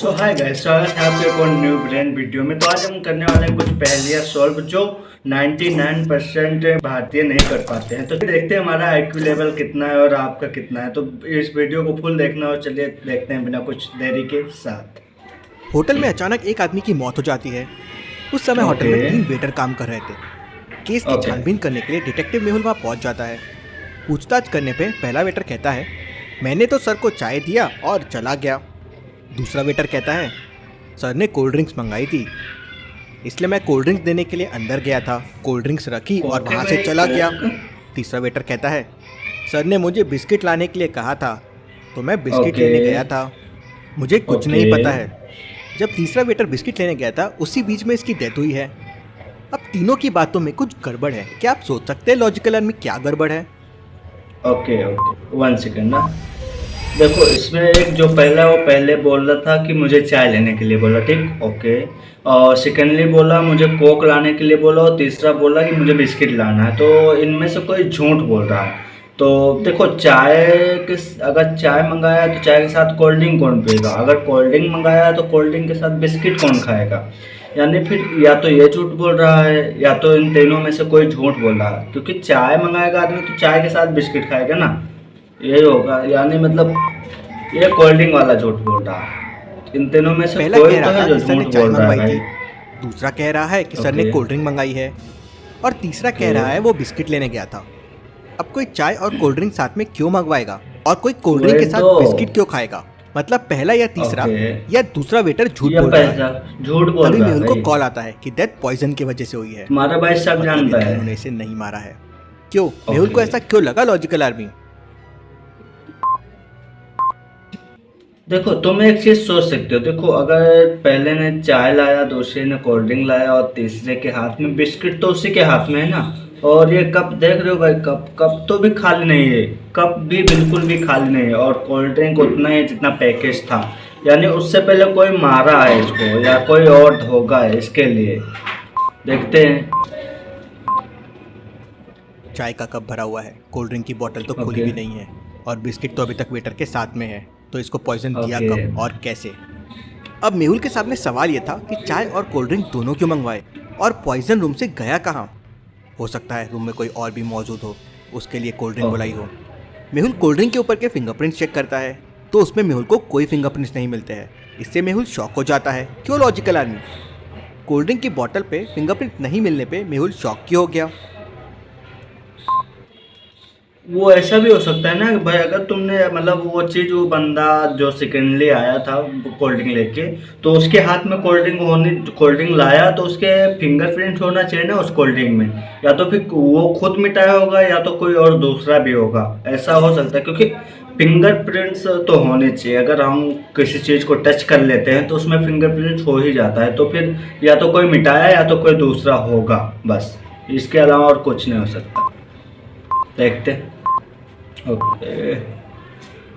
सो hi guys, स्वागत है आपके एक और न्यू ब्रांड वीडियो में। तो आज हम करने वाले हैं कुछ पहेलियां सॉल्व जो 99% भारतीय नहीं कर पाते हैं। तो देखते हैं हमारा आईक्यू लेवल कितना है और आपका कितना है। तो इस वीडियो को फुल देखना और चलिए देखते हैं बिना कुछ देरी के साथ। होटल में अचानक एक आदमी की मौत हो जाती है। उस समय होटल में 3 वेटर काम कर रहे थे। केस की छानबीन करने के लिए डिटेक्टिव मेहुल वहाँ पहुँच जाता है। पूछताछ करने पे पहला वेटर कहता है, मैंने तो सर को चाय दिया और चला गया। दूसरा वेटर कहता है, सर ने कोल्ड ड्रिंक्स मंगाई थी, इसलिए मैं कोल्ड ड्रिंक्स देने के लिए अंदर गया था, कोल्ड ड्रिंक्स रखी और वहाँ से चला गया। तीसरा वेटर कहता है, सर ने मुझे बिस्किट लाने के लिए कहा था तो मैं बिस्किट लेने गया था, मुझे कुछ नहीं पता है। जब तीसरा वेटर बिस्किट लेने गया था उसी बीच में इसकी डेथ हुई है। अब तीनों की बातों में कुछ गड़बड़ है। क्या आप सोच सकते हैं लॉजिकल में क्या गड़बड़ है? ओके 1 सेकंड ना। देखो इसमें एक जो पहला वो पहले बोल रहा था कि मुझे चाय लेने के लिए बोला, ठीक ओके। और सेकेंडली बोला मुझे कोक लाने के लिए बोला और तीसरा बोला कि मुझे बिस्किट लाना है। तो इनमें से कोई झूठ बोल रहा है। तो देखो अगर चाय मंगाया तो चाय के साथ कोल्ड ड्रिंक कौन पिएगा, अगर कोल्ड ड्रिंक मंगाया तो कोल्ड ड्रिंक के साथ बिस्किट कौन खाएगा। यानी फिर या तो ये झूठ बोल रहा है या तो इन तीनों में से कोई झूठ बोल रहा है। क्योंकि चाय मंगाएगा आदमी तो चाय के साथ बिस्किट खाएगा ना, यही होगा। यानी मतलब ये कोल्ड ड्रिंक वाला झूठ बोल रहा है। इन तीनों में से पहला कोई कह तो रहा है था जो कि सर ने झूठ चाय बोल रहा मंगवाई है। थी, दूसरा कह रहा है कि सर ने कोल्ड ड्रिंक मंगाई है और तीसरा कह रहा है वो बिस्किट लेने गया था। अब कोई चाय और कोल्ड ड्रिंक साथ में क्यों मंगवाएगा और कोई कोल्ड ड्रिंक के साथ बिस्किट क्यों खाएगा? मतलब पहला या तीसरा या दूसरा वेटर झूठ बोल रहा है। झूठ बोल तभी रहा है। मेहुल को कॉल आता है कि डेथ पॉइजन की वजह से हुई है। तुम्हारा भाई सब जानता है, उन्होंने इसे नहीं मारा है। क्यों मेहुल को ऐसा क्यों लगा लॉजिकल आर्मी? देखो तुम एक चीज सोच सकते हो। देखो अगर पहले ने चाय लाया, दूसरे ने कोल्ड ड्रिंक लाया और तीसरे के हाथ में बिस्किट, तो उसी के हाथ में है ना। और ये कप देख रहे हो भाई, कप तो भी खाली नहीं है, कप भी बिल्कुल भी खाली नहीं है। और कोल्ड ड्रिंक उतना ही जितना पैकेज था। यानी उससे पहले कोई मारा है इसको या कोई और धोखा है इसके लिए। देखते हैं। चाय का कप भरा हुआ है, कोल्ड ड्रिंक की बोतल तो खुली भी नहीं है और बिस्किट तो अभी तक वेटर के साथ में है। तो इसको पॉइजन दिया कब और कैसे? अब मेहुल के सामने सवाल यह था कि चाय और कोल्ड ड्रिंक दोनों क्यों मंगवाए और पॉइजन रूम से गया कहाँ? हो सकता है रूम में कोई और भी मौजूद हो, उसके लिए कोल्ड ड्रिंक बुलाई हो। मेहुल कोल्ड ड्रिंक के ऊपर के फिंगरप्रिंट्स चेक करता है तो उसमें मेहुल को कोई फिंगरप्रिंट्स नहीं मिलते हैं। इससे मेहुल शॉक हो जाता है। क्यों लॉजिकल आर्मी? कोल्ड ड्रिंक की बोतल पे फिंगरप्रिंट नहीं मिलने पे मेहुल शॉक क्यों हो गया? वो ऐसा भी हो सकता है ना कि भाई अगर तुमने मतलब वो चीज़, वो बंदा जो सेकेंडली आया था कोल्ड ड्रिंक लेके, तो उसके हाथ में कोल्ड ड्रिंक लाया तो उसके फिंगरप्रिंट होना चाहिए ना उस कोल्ड ड्रिंक में। या तो फिर वो खुद मिटाया होगा या तो कोई और दूसरा भी होगा, ऐसा हो सकता है। क्योंकि फिंगरप्रिंट्स तो होने चाहिए। अगर हम किसी चीज़ को टच कर लेते हैं तो उसमें फिंगरप्रिंट हो ही जाता है। तो फिर या तो कोई मिटाया या तो कोई दूसरा होगा, बस इसके अलावा और कुछ नहीं हो सकता। देखते। ओके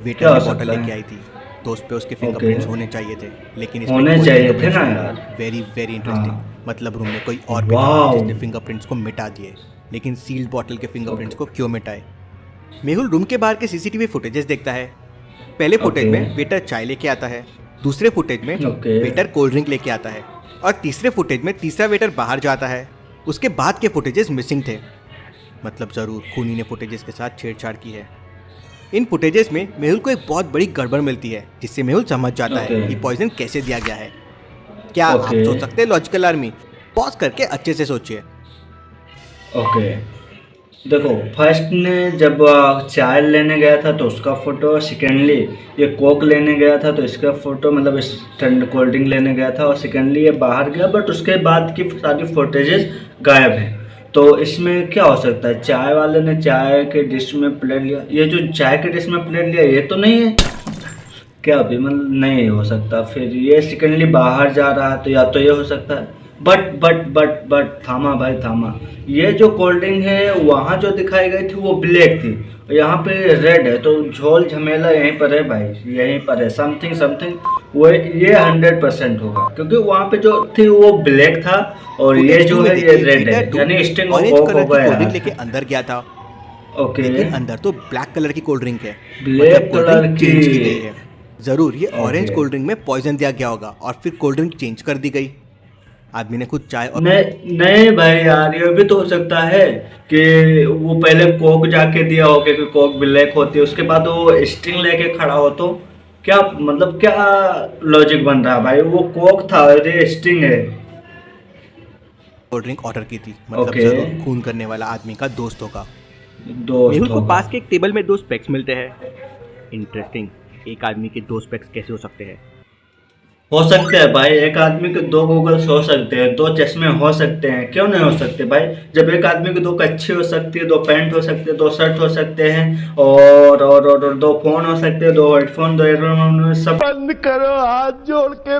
वेटर ने बोतल लेके आई थी तो उस पे उसके फिंगरप्रिंट्स होने चाहिए थे, लेकिन इसमें होने चाहिए थे ना यार। Very very interesting. मतलब रूम में कोई और भी था जिसने फिंगरप्रिंट्स को मिटा दिए, लेकिन सील्ड बोतल के फिंगरप्रिंट्स को क्यों मिटाए? मेहुल रूम के बाहर के सीसीटीवी फुटेजेस देखता है। पहले फुटेज में वेटर चाय लेके आता है, दूसरे फुटेज में वेटर कोल्ड ड्रिंक लेके आता है और तीसरे फुटेज में तीसरा वेटर बाहर जाता है। उसके बाद के फुटेजेस मिसिंग थे। मतलब ज़रूर खूनी ने फुटेजेस के साथ छेड़छाड़ की है। इन फुटेजेस में मेहुल को एक बहुत बड़ी गड़बड़ मिलती है जिससे मेहुल समझ जाता है कि पॉइजन कैसे दिया गया है। क्या आप सोच सकते हैं लॉजिकल आर्मी? पॉज करके अच्छे से सोचिए। ओके देखो, फर्स्ट ने जब चाय लेने गया था तो उसका फोटो, सेकेंडली ये कोक लेने गया था तो इसका फोटो, मतलब इस ठंड कोल्ड ड्रिंक लेने गया था, और सेकेंडली ये बाहर गया बट उसके बाद की सारी फुटेजेस गायब हैं। तो इसमें क्या हो सकता है? चाय वाले ने चाय के डिश में प्लेट लिया, ये जो चाय के डिश में प्लेट लिया ये तो नहीं है क्या? अभी मतलब नहीं हो सकता। फिर ये सेकेंडली बाहर जा रहा है तो या तो ये हो सकता है। बट थामा भाई थामा। ये जो कोल्ड ड्रिंक है वहाँ जो दिखाई गई थी वो ब्लैक थी, यहाँ पे रेड है। तो झोल झमेला यहीं पर है भाई, यहीं पर है। समथिंग वो ये 100% होगा क्योंकि वहाँ पे जो थी वो ब्लैक था और ये जो है ये रेड है। यानी स्टिंग ऑफ हो गया। लेके अंदर गया था। ओके लेकिन अंदर तो ब्लैक कलर की कोल्ड ड्रिंक है, ब्लैक कलर की। गई है। जरूर ये ऑरेंज ओके। कोल्ड ड्रिंक में पॉइजन दिया गया होगा और फिर कोल्ड ड्रिंक चेंज कर दी गई। आदमी ने खुद चाय और नहीं नहीं भाई यार, ये भी तो हो सकता है कि वो पहले कोक जाके दिया हो कि कोक ब्लैक होती है, उसके बाद वो स्ट्रिंग लेके खड़ा हो, तो क्या मतलब क्या लॉजिक बन रहा है भाई? वो कोक था और ये स्ट्रिंग है। कोल्ड ड्रिंक ऑर्डर की थी, मतलब ओके। जरूर खून करने वाला आदमी का दोस्त होगा। दोस्त मेहुल को होगा। पास के एक टेबल में दो स्पेक्स मिलते हैं। इंटरेस्टिंग, एक आदमी के दो स्पेक्स कैसे हो सकते हैं? हो सकते हैं भाई, एक आदमी के दो गूगल्स हो सकते हैं, दो चश्मे हो सकते हैं, क्यों नहीं हो सकते भाई? जब एक आदमी की दो कच्छी हो सकती है, दो पैंट हो सकते हैं, दो शर्ट हो सकते हैं, और दो फोन हो सकते हैं, दो हेडफोन, दो एयरफोन, सब बंद करो, हाथ जोड़ के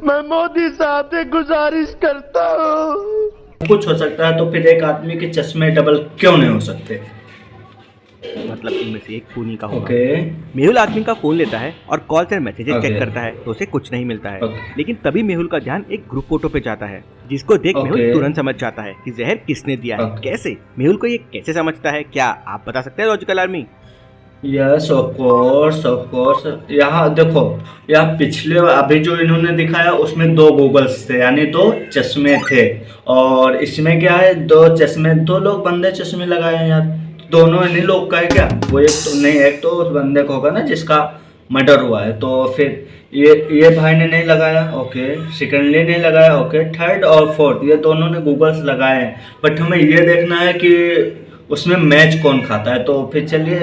मैं मोदी साहब से गुजारिश करता हूँ। कुछ हो सकता है, तो फिर एक आदमी के चश्मे डबल क्यों नहीं हो सकते? मतलब इनमें से एक खूनी का होगा। ओके। मेहुल आदमी का फोन लेता है और कॉल से मैसेजेस ओके। चेक करता है तो उसे कुछ नहीं मिलता है। ओके। लेकिन तभी मेहुल का ध्यान एक ग्रुप फोटो पे जाता है, जिसको देख मेहुल ओके। तुरंत समझ जाता है कि जहर किसने दिया है। ओके। कैसे मेहुल को ये कैसे समझता है, क्या आप बता सकते हैं logical army? Yes of course of course. यहाँ देखो, यहाँ पिछले अभी जो इन्होंने दिखाया उसमें दो गूगल्स थे, यानी दो चश्मे थे, और इसमें क्या है, दो चश्मे, दो लोग बंदे चश्मे लगाए हैं यार। दोनों इन्हीं लोग का है क्या? वो एक तो नहीं, एक तो उस बंदे को होगा ना जिसका मर्डर हुआ है, तो फिर ये भाई ने नहीं लगाया, ओके। सेकेंडली नहीं लगाया, ओके। थर्ड और फोर्थ ये दोनों ने गूगल्स लगाए हैं, बट हमें ये देखना है कि उसमें मैच कौन खाता है। तो फिर चलिए,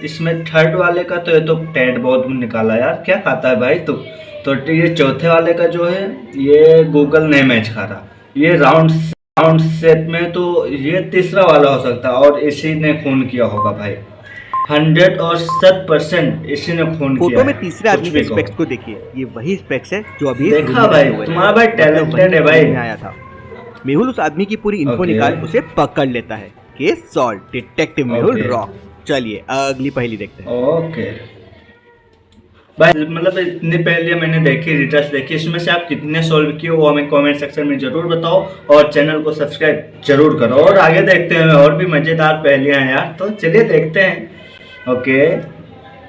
इसमें थर्ड वाले का तो ये तो टेड बहुत निकाला यार, क्या खाता है भाई? तो ये चौथे वाले का जो है, ये गूगल नहीं मैच खा रहा, ये राउंड शेप में, तो ये तीसरा वाला हो सकता है, और इसी ने खून किया होगा भाई। 100% इसी ने खून किया फोटो में है, तीसरे आदमी कुछ के भी कहो। स्पेक्स को देखिए, ये वही स्पेक्स है जो अभी देखा रूम में भाई, रखे हुए थे। तुम्हारा भाई मतलब talented वही है भाई। रूम में आया था। मेहुल उस आदमी की पूरी इन्फो ओके। निकाल उसे पकड़ लेता है। Case solve, detective Mehul okay. Rock. चलिए अगली पहेली देखते हैं। ओके भाई, मतलब इतनी पहेलियां मैंने देखी, रिटर्स देखी, इसमें से आप कितने सॉल्व किए वो हमें कमेंट सेक्शन में जरूर बताओ, और चैनल को सब्सक्राइब जरूर करो, और आगे देखते हैं, और भी मजेदार पहेलियां हैं यार, तो चलिए देखते हैं। ओके।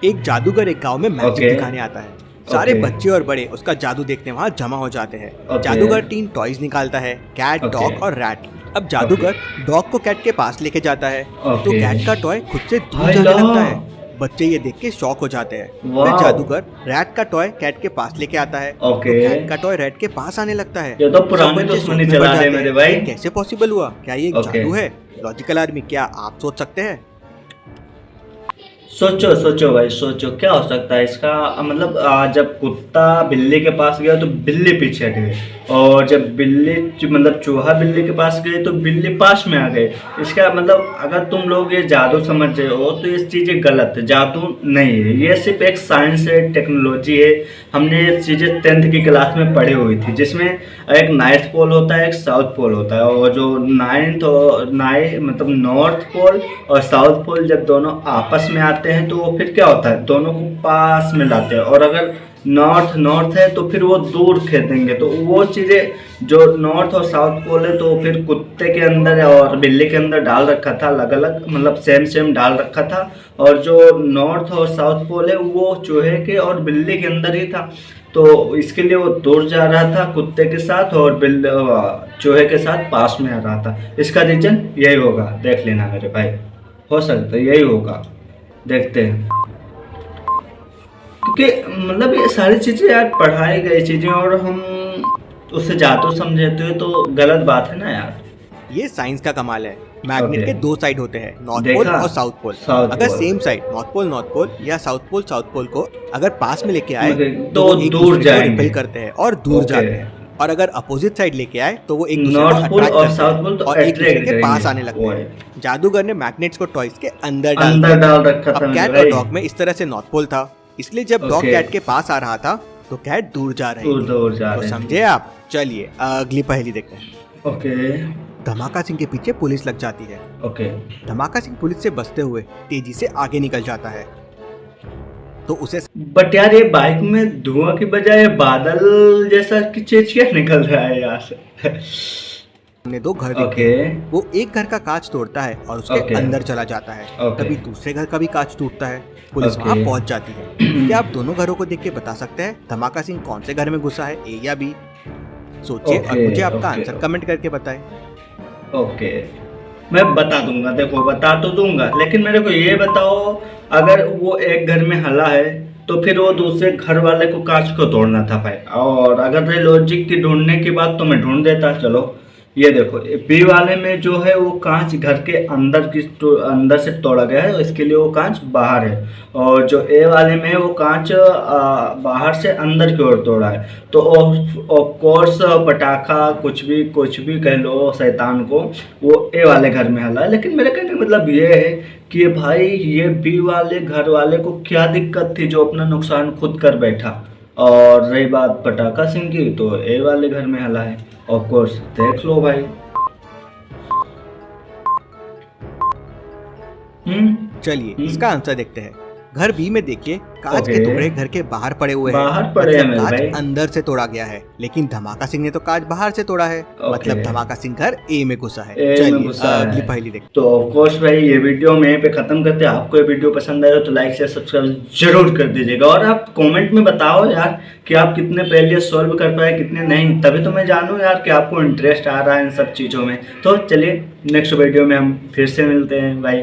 एक जादूगर एक गांव में मैजिक ओके। दिखाने आता है। सारे ओके। बच्चे और बड़े उसका जादू देखने वहां जमा हो जाते हैं। ओके। जादूगर 3 टॉयज निकालता है, कैट, ओके। डॉग और रैट। अब जादूगर डॉग को कैट के पास लेके जाता है, तो ओके। कैट का टॉय खुद से दूर भाई जाने ला। लगता है। बच्चे ये देख के शॉक हो जाते हैं। फिर वाह। जादूगर रैट का टॉय कैट के पास लेके आता है, तो ओके। कैट का टॉय रैट के पास आने लगता है। ये तो सब पुरानी बच्चे दुश्मनी सोच में चला पड़ रहे जाते मेरे हैं, भाई। कैसे पॉसिबल हुआ? क्या ये एक ओके। जादू है? लॉजिकल आर्मी, क्या आप सोच सकते हैं? सोचो सोचो भाई, सोचो क्या हो सकता है इसका मतलब। जब कुत्ता बिल्ली के पास गया तो बिल्ली पीछे हट गई, और जब मतलब चूहा बिल्ली के पास गई तो बिल्ली पास में आ गई। इसका मतलब अगर तुम लोग ये जादू समझ रहे हो तो ये चीज़ें गलत है, जादू नहीं है, ये सिर्फ एक साइंस है, टेक्नोलॉजी है। हमने ये चीज़ें 10th की क्लास में पढ़ी हुई थी, जिसमें एक नॉर्थ पोल होता है, एक साउथ पोल होता है, और जो मतलब नॉर्थ पोल और साउथ पोल जब दोनों आपस में आते हैं तो फिर क्या होता है, दोनों को पास में लाते हैं, और अगर नॉर्थ है तो फिर वो दूर खेदेंगे। तो वो चीज़ें जो नॉर्थ और साउथ पोल है, तो फिर कुत्ते के अंदर और बिल्ली के अंदर डाल रखा था, अलग अलग मतलब सेम डाल रखा था, और जो नॉर्थ और साउथ पोल है वो चूहे के और बिल्ली के अंदर ही था। तो इसके लिए वो दूर जा रहा था कुत्ते के साथ, और चूहे के साथ पास में आ रहा था। इसका रीजन यही होगा, देख लेना मेरे भाई, हो सकता है यही होगा, देखते हैं। क्योंकि मतलब ये सारी चीज़ें यार पढ़ाई गई चीज़ें, और हम उसे जादू समझते हुए तो गलत बात है ना यार। ये साइंस का कमाल है। Magnet okay. के दो साइड होते हैं, नॉर्थ देखा? पोल और साउथ पोल। साउथ अगर pole. Same side north pole या साउथ पोल को अगर पास में लेके आए ओके, तो तो वो एक दूर दूसरे को जाएंगे। रिपेल करते हैं और दूर ओके। जाते हैं, और अगर अपोजिट साइड लेके आए तो वो एक दूसरे को नॉर्थ पोल अट्रैक्ट और करते साउथ पोल हैं तो और एक दूसरे अट्रैक्ट के पास करेंगे। आने लगते वो हैं। है। जादूगर ने मैग्नेट्स को टॉयज के अंदर डाल अंदर दिया। डाल रखा था अब मेरे कैट भाई। और डॉग में इस तरह से नॉर्थ पोल था, इसलिए जब डॉग ओके। कैट के पास आ रहा था तो कैट दूर जा रही थी। दूर जा तो रहे हैं। समझे आप? चलिए अगली पहेली देखते हैं। ओके धमाका सिंह के पीछे पुलिस लग जाती है। ओके। धमाका सिंह पुलिस से बचते हुए तेजी से आगे निकल जाता है, तो उसे बट यार ये बाइक में धुआं की बजाय बादल जैसा की चीज क्या निकल रहा है यहाँ से? सामने दो घर दिखते ओके हैं। वो एक घर का कांच तोड़ता है और उसके ओके अंदर चला जाता है। ओके तभी दूसरे घर का भी कांच टूटता है। पुलिस ओके वहाँ पहुँच जाती है। क्या आप दोनों घरों को देख के बता सकते हैं धमाका सिंह कौन से घर में घुसा है, ए या बी? सोचिए और ओके मुझे आपका ओके आंसर कमेंट करके बताएं। ओके मैं बता दूंगा, देखो बता तो दूंगा, लेकिन मेरे को ये बताओ, अगर वो एक घर में हला है तो फिर वो दूसरे घर वाले को कांच को तोड़ना था भाई। और अगर ये लॉजिक की ढूंढने की बात तो मैं ढूंढ देता। चलो ये देखो, बी वाले में जो है वो कांच घर के अंदर अंदर से तोड़ा गया है, इसके लिए वो कांच बाहर है। और जो ए वाले में वो कांच बाहर से अंदर की ओर तोड़ा है। तो ऑफ कोर्स पटाखा कुछ भी कह लो शैतान को, वो ए वाले घर में हला है। लेकिन मेरे कहने का मतलब ये है कि भाई ये बी वाले घर वाले को क्या दिक्कत थी जो अपना नुकसान खुद कर बैठा। और रही बात पटाखा सिंह की, तो ए वाले घर में हला है। ऑफ कोर्स देख लो भाई। चलिए इसका आंसर देखते हैं। घर बी में देखिए, कांच के ओके। टुकड़े घर के बाहर पड़े हुए हैं। बाहर पड़े हैं मेरे कांच भाई। अंदर से तोड़ा गया है, लेकिन धमाका सिंह ने तो कांच बाहर से तोड़ा है। मतलब धमाका सिंह घर ए में घुसा है। ए में चलिए घुसा है। अगली पहेली देखते तो ऑफ कोर्स भाई ये वीडियो में यहीं पे खत्म करते हैं। आपको ये वीडियो पसंद आया तो लाइक शेयर सब्सक्राइब जरूर कर दीजिएगा। और आप कमेंट में बताओ यार कि आप कितने पहले सॉल्व कर पाए कितने नहीं, तभी तो मैं जानूँ यार कि आपको इंटरेस्ट आ रहा है इन सब चीज़ों में। तो चलिए नेक्स्ट वीडियो में हम फिर से मिलते हैं भाई।